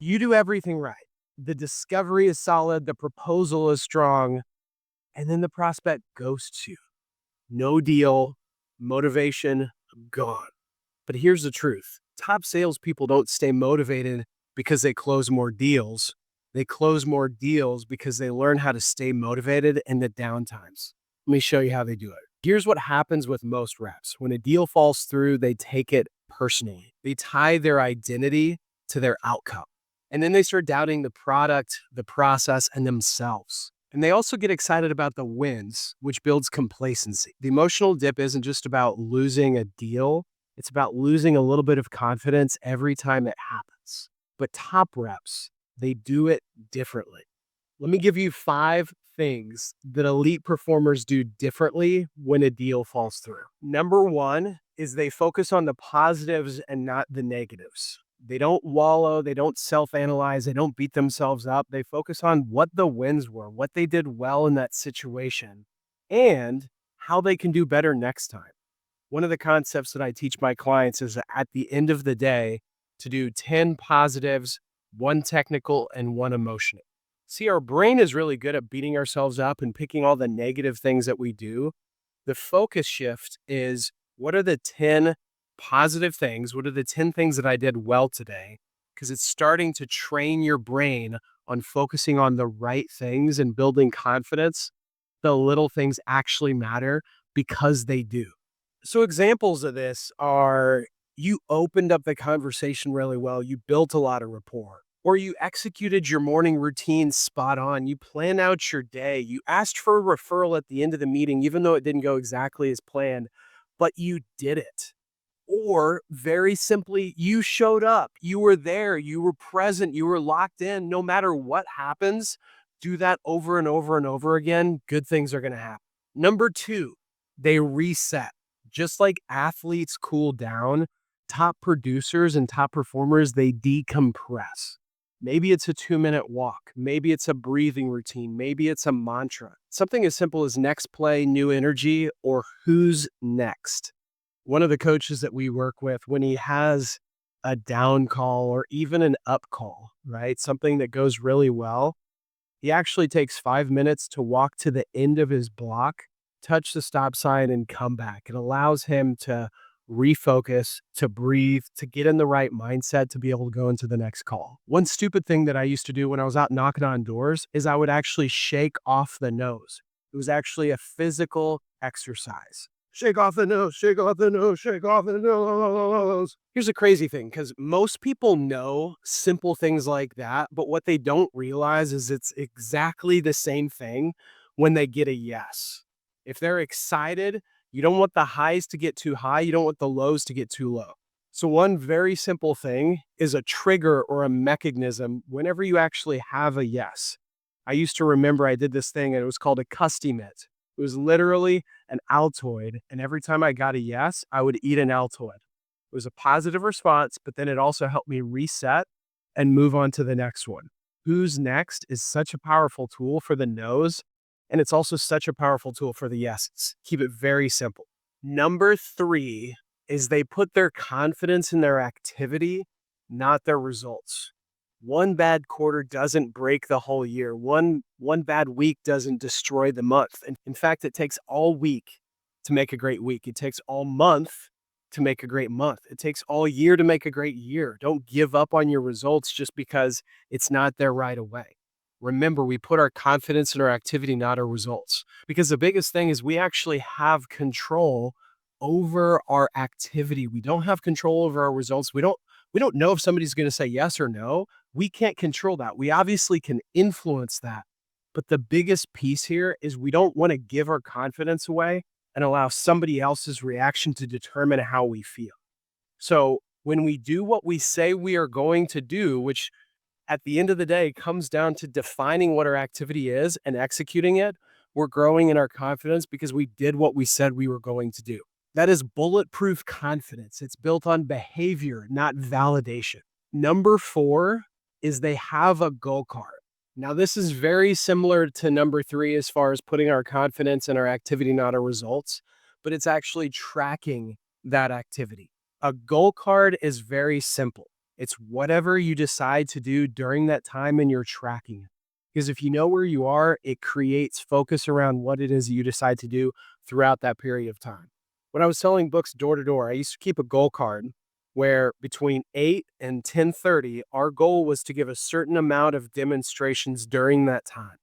You do everything right. The discovery is solid, the proposal is strong, and then the prospect ghosts you. No deal, motivation gone. But here's the truth. Top salespeople don't stay motivated because they close more deals. They close more deals because they learn how to stay motivated in the downtimes. Let me show you how they do it. Here's what happens with most reps. When a deal falls through, they take it personally. They tie their identity to their outcome. And then they start doubting the product, the process, and themselves. And they also get excited about the wins, which builds complacency. The emotional dip isn't just about losing a deal, it's about losing a little bit of confidence every time it happens. But top reps, they do it differently. Let me give you 5 things that elite performers do differently when a deal falls through. Number one is they focus on the positives and not the negatives. They don't wallow, they don't self analyze, they don't beat themselves up. They focus on what the wins were, what they did well in that situation, and how they can do better next time. One of the concepts that I teach my clients is at the end of the day to do 10 positives, one technical, and one emotional. See, our brain is really good at beating ourselves up and picking all the negative things that we do. The focus shift is what are the 10 positive things? What are the 10 things that I did well today? Because it's starting to train your brain on focusing on the right things and building confidence. The little things actually matter because they do. So examples of this are you opened up the conversation really well, you built a lot of rapport, or you executed your morning routine spot on, you planned out your day, you asked for a referral at the end of the meeting, even though it didn't go exactly as planned, but you did it. Or very simply, you showed up, you were there, you were present, you were locked in. No matter what happens, do that over and over and over again. Good things are going to happen. Number two, they reset. Just like athletes cool down, top producers and top performers, they decompress. Maybe it's a 2-minute walk. Maybe it's a breathing routine. Maybe it's a mantra. Something as simple as next play, new energy, or who's next. One of the coaches that we work with, when he has a down call or even an up call, right? Something that goes really well, he actually takes 5 minutes to walk to the end of his block, touch the stop sign, and come back. It allows him to refocus, to breathe, to get in the right mindset to be able to go into the next call. One stupid thing that I used to do when I was out knocking on doors is I would actually shake off the nose. It was actually a physical exercise. Shake off the nose, shake off the nose, shake off the nose. Here's a crazy thing, because most people know simple things like that, but what they don't realize is it's exactly the same thing when they get a yes. If they're excited, you don't want the highs to get too high, you don't want the lows to get too low. So one very simple thing is a trigger or a mechanism whenever you actually have a yes. I used to remember I did this thing and it was called a Custimate. It was literally an Altoid, and every time I got a yes, I would eat an Altoid. It was a positive response, but then it also helped me reset and move on to the next one. Who's next is such a powerful tool for the no's, and it's also such a powerful tool for the yeses. Keep it very simple. Number 3 is they put their confidence in their activity, not their results. One bad quarter doesn't break the whole year. One bad week doesn't destroy the month. And in fact, it takes all week to make a great week. It takes all month to make a great month. It takes all year to make a great year. Don't give up on your results just because it's not there right away. Remember, we put our confidence in our activity, not our results. Because the biggest thing is we actually have control over our activity. We don't have control over our results. We don't know if somebody's going to say yes or no. We can't control that. We obviously can influence that. But the biggest piece here is we don't want to give our confidence away and allow somebody else's reaction to determine how we feel. So when we do what we say we are going to do, which at the end of the day comes down to defining what our activity is and executing it, we're growing in our confidence because we did what we said we were going to do. That is bulletproof confidence. It's built on behavior, not validation. Number 4 is they have a goal card. Now, this is very similar to number 3 as far as putting our confidence in our activity, not our results, but it's actually tracking that activity. A goal card is very simple. It's whatever you decide to do during that time and you're tracking it. Because if you know where you are, it creates focus around what it is that you decide to do throughout that period of time. When I was selling books door to door, I used to keep a goal card where between 8 and 10:30, our goal was to give a certain amount of demonstrations during that time.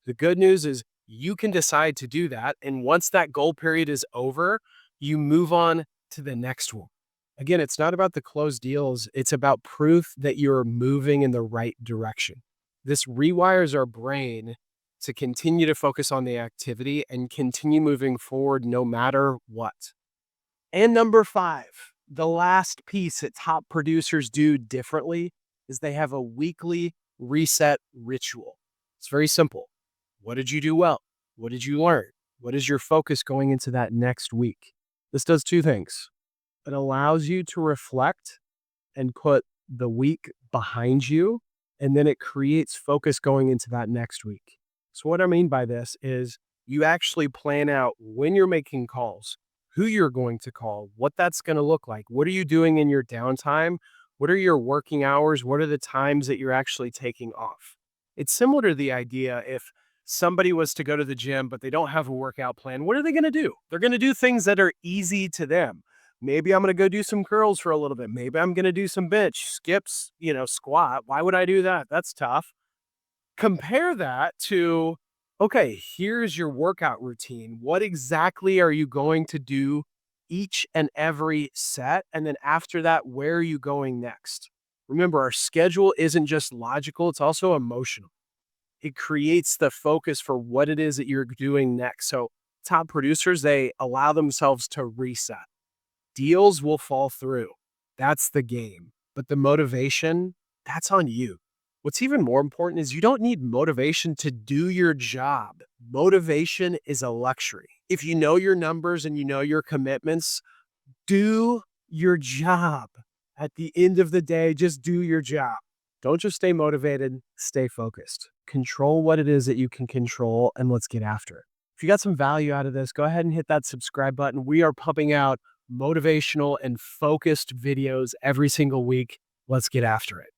The good news is you can decide to do that. And once that goal period is over, you move on to the next one. Again, it's not about the closed deals, it's about proof that you're moving in the right direction. This rewires our brain to continue to focus on the activity and continue moving forward no matter what. And number 5, the last piece that top producers do differently is they have a weekly reset ritual. It's very simple. What did you do well? What did you learn? What is your focus going into that next week? This does 2 things. It allows you to reflect and put the week behind you, and then it creates focus going into that next week. So what I mean by this is you actually plan out when you're making calls, who you're going to call, what that's going to look like. What are you doing in your downtime? What are your working hours? What are the times that you're actually taking off? It's similar to the idea if somebody was to go to the gym, but they don't have a workout plan, what are they going to do? They're going to do things that are easy to them. Maybe I'm going to go do some curls for a little bit. Maybe I'm going to do some bench, skips, squat. Why would I do that? That's tough. Compare that to, okay, here's your workout routine. What exactly are you going to do each and every set? And then after that, where are you going next? Remember, our schedule isn't just logical, it's also emotional. It creates the focus for what it is that you're doing next. So top producers, they allow themselves to reset. Deals will fall through. That's the game. But the motivation, that's on you. What's even more important is you don't need motivation to do your job. Motivation is a luxury. If you know your numbers and you know your commitments, do your job. At the end of the day, just do your job. Don't just stay motivated, stay focused. Control what it is that you can control, and let's get after it. If you got some value out of this, go ahead and hit that subscribe button. We are pumping out motivational and focused videos every single week. Let's get after it.